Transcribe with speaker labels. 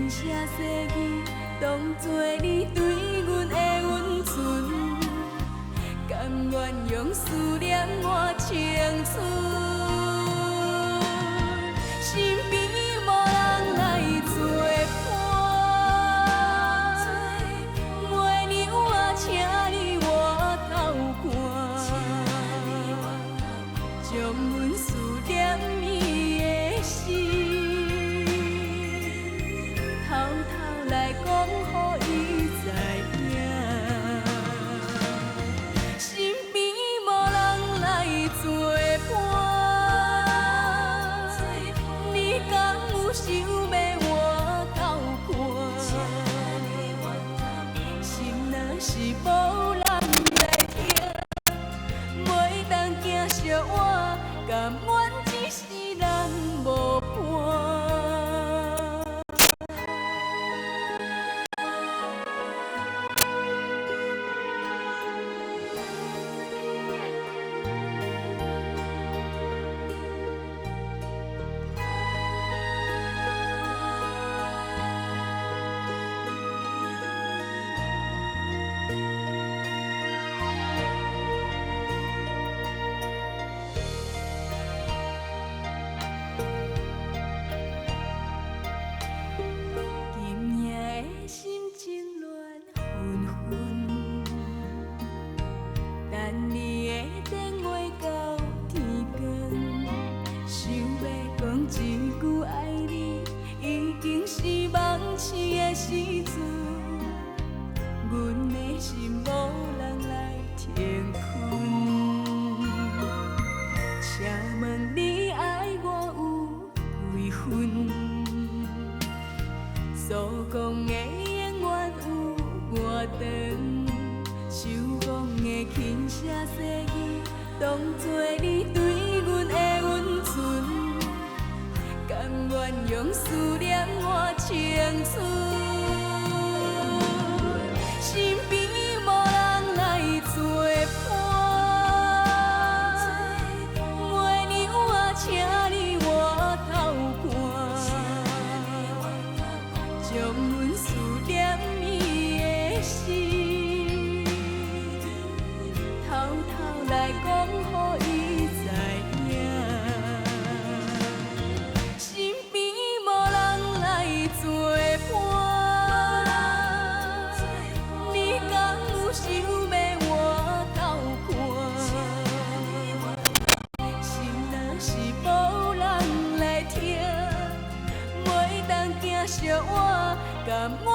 Speaker 1: 轻声细语，当作你对阮的温存，甘愿用思念换青春。身边无人来作伴，月娘啊，请你我斗看，将阮思念伊的心，偷偷来讲，予伊知影。身边无人来作伴，你敢有想要我斗看？心若是无人来听，袂当行相换，甘愿一世人无伴。今夜的心情乱纷纷，等你的电话到天光。想要讲一句爱你，已经是梦醒的时阵，阮的心无人来停困。请问你爱我有几分？所讲的永远有偌长，手讲的轻声细语，当作你对阮的温存，甘愿用思念换青春。身边无人来作伴，月娘啊，请你我斗看，将阮思念伊的心，偷偷来讲，予伊知影。身边无人来作伴，你敢有想要我斗看？心若是无人来听，袂当行相换，甘愿